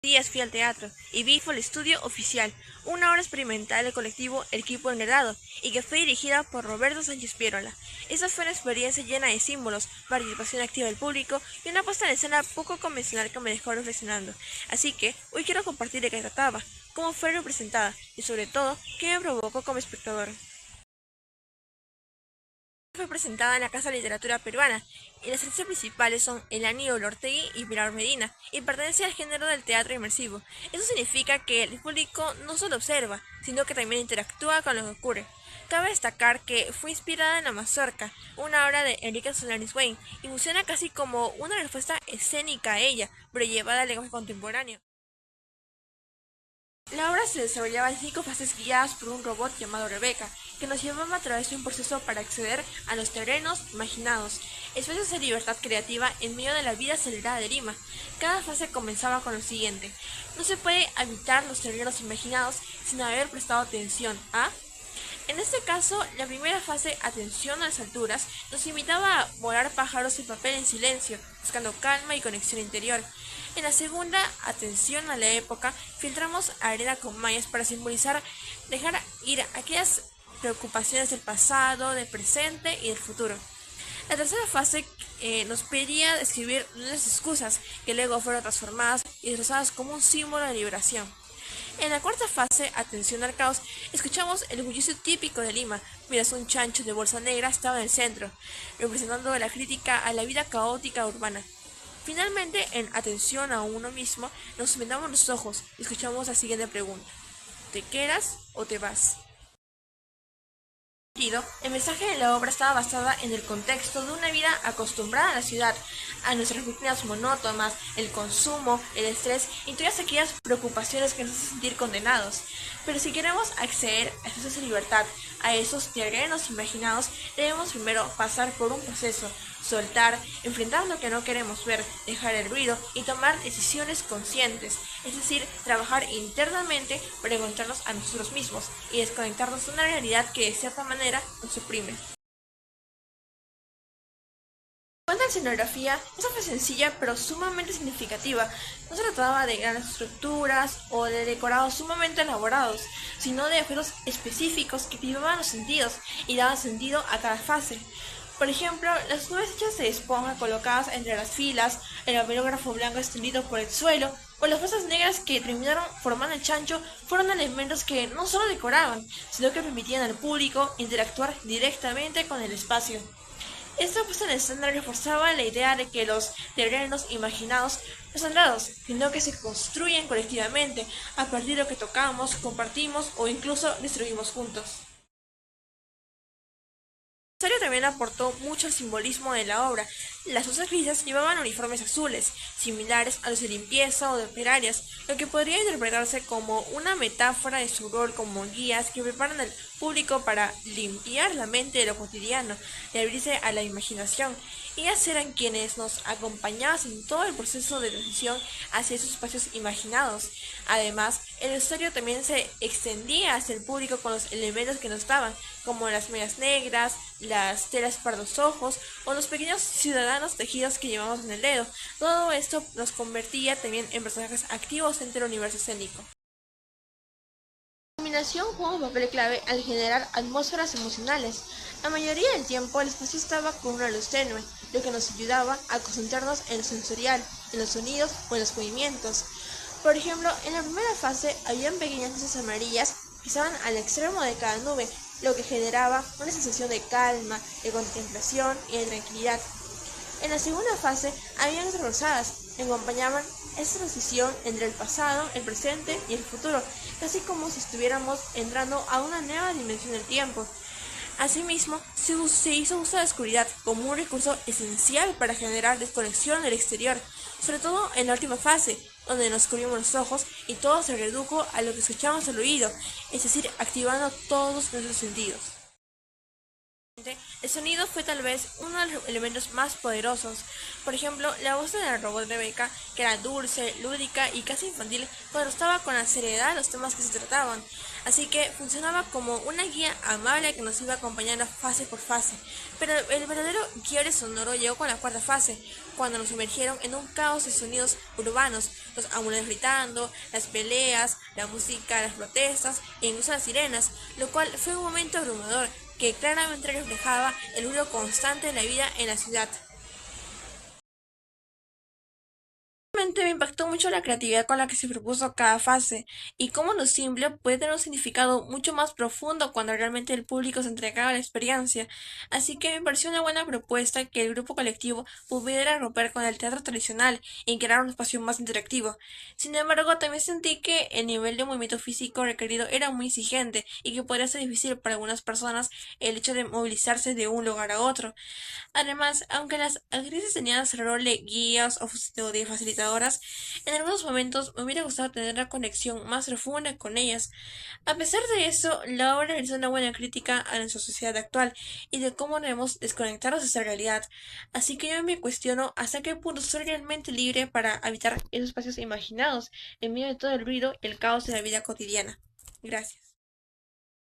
Días fui al teatro y vi Fue el estudio oficial, una obra experimental del colectivo El Equipo Enredado y que fue dirigida por Roberto Sánchez Pierola. Esta fue una experiencia llena de símbolos, participación activa del público y una puesta en escena poco convencional que me dejó reflexionando. Así que hoy quiero compartir de qué trataba, cómo fue representada y sobre todo qué me provocó como espectador. Fue presentada en la Casa de Literatura Peruana y las actrices principales son Elani Olortegui y Pilar Medina y pertenece al género del teatro inmersivo. Eso significa que el público no solo observa, sino que también interactúa con lo que ocurre. Cabe destacar que fue inspirada en La Mazorca, una obra de Enrique Solaris Wayne, y funciona casi como una respuesta escénica a ella, pero llevada al lenguaje contemporáneo. La obra se desarrollaba en 5 fases guiadas por un robot llamado Rebecca, que nos llevaba a través de un proceso para acceder a los terrenos imaginados, espacios de libertad creativa en medio de la vida acelerada de Lima. Cada fase comenzaba con lo siguiente: no se puede habitar los terrenos imaginados sin haber prestado atención a... En este caso, la primera fase, atención a las alturas, nos invitaba a volar pájaros de papel en silencio, buscando calma y conexión interior. En la segunda, atención a la época, filtramos arena con mallas para simbolizar dejar ir aquellas preocupaciones del pasado, del presente y del futuro. La tercera fase nos pedía describir nuestras excusas, que luego fueron transformadas y disfrazadas como un símbolo de liberación. En la cuarta fase, atención al caos, escuchamos el bullicio típico de Lima, mientras un chancho de bolsa negra estaba en el centro, representando la crítica a la vida caótica urbana. Finalmente, en atención a uno mismo, nos vendamos los ojos y escuchamos la siguiente pregunta: ¿te quedas o te vas? El mensaje de la obra estaba basada en el contexto de una vida acostumbrada a la ciudad, a nuestras rutinas monótonas, el consumo, el estrés y todas aquellas preocupaciones que nos hacen sentir condenados. Pero si queremos acceder a esos de libertad, a esos terrenos imaginados, debemos primero pasar por un proceso, soltar, enfrentar lo que no queremos ver, dejar el ruido y tomar decisiones conscientes, es decir, trabajar internamente para encontrarnos a nosotros mismos y desconectarnos de una realidad que de cierta manera nos suprime. En cuanto a la escenografía, esta fue sencilla pero sumamente significativa. No se trataba de grandes estructuras o de decorados sumamente elaborados, sino de objetos específicos que activaban los sentidos y daban sentido a cada fase. Por ejemplo, las nubes hechas de esponja colocadas entre las filas, el aerógrafo blanco extendido por el suelo, o las bolsas negras que terminaron formando el chancho fueron elementos que no solo decoraban, sino que permitían al público interactuar directamente con el espacio. Esta puesta en escena reforzaba la idea de que los terrenos imaginados no son dados, sino que se construyen colectivamente a partir de lo que tocamos, compartimos o incluso destruimos juntos. La historia también aportó mucho al simbolismo de la obra. Las rusas grises llevaban uniformes azules, similares a los de limpieza o de operarias, lo que podría interpretarse como una metáfora de su rol como guías que preparan al público para limpiar la mente de lo cotidiano y abrirse a la imaginación. Ellas eran quienes nos acompañaban en todo el proceso de transición hacia esos espacios imaginados. Además, el vestuario también se extendía hacia el público con los elementos que nos daban, como las medias negras, las telas para los ojos o los pequeños ciudadanos tejidos que llevamos en el dedo. Todo esto nos convertía también en personajes activos dentro del universo escénico. La iluminación juega un papel clave al generar atmósferas emocionales. La mayoría del tiempo el espacio estaba con una luz tenue, lo que nos ayudaba a concentrarnos en lo sensorial, en los sonidos o en los movimientos. Por ejemplo, en la primera fase habían pequeñas luces amarillas que estaban al extremo de cada nube, lo que generaba una sensación de calma, de contemplación y de tranquilidad. En la segunda fase habían luces rosadas que acompañaban esta transición entre el pasado, el presente y el futuro, casi como si estuviéramos entrando a una nueva dimensión del tiempo. Asimismo, se hizo uso de la oscuridad como un recurso esencial para generar desconexión del exterior, sobre todo en la última fase, donde nos cubrimos los ojos y todo se redujo a lo que escuchamos al oído, es decir, activando todos nuestros sentidos. El sonido fue tal vez uno de los elementos más poderosos. Por ejemplo, la voz de la robot Rebecca, que era dulce, lúdica y casi infantil, contrastaba con la seriedad de los temas que se trataban. Así que funcionaba como una guía amable que nos iba acompañando fase por fase. Pero el verdadero quiebre sonoro llegó con la cuarta fase, cuando nos sumergieron en un caos de sonidos urbanos, los ambulantes gritando, las peleas, la música, las protestas e incluso las sirenas, lo cual fue un momento abrumador que claramente reflejaba el ruido constante de la vida en la ciudad. Realmente me impactó mucho la creatividad con la que se propuso cada fase y cómo lo simple puede tener un significado mucho más profundo cuando realmente el público se entregaba a la experiencia. Así que me pareció una buena propuesta que el grupo colectivo pudiera romper con el teatro tradicional y crear un espacio más interactivo. Sin embargo, también sentí que el nivel de movimiento físico requerido era muy exigente y que podría ser difícil para algunas personas el hecho de movilizarse de un lugar a otro. Además, aunque las actrices tenían ese rol de guías o de facilitadoras, en algunos momentos me hubiera gustado tener una conexión más profunda con ellas. A pesar de eso, la obra realizó una buena crítica a nuestra sociedad actual y de cómo debemos desconectarnos de esta realidad. Así que yo me cuestiono hasta qué punto soy realmente libre para habitar esos espacios imaginados en medio de todo el ruido y el caos de la vida cotidiana. Gracias.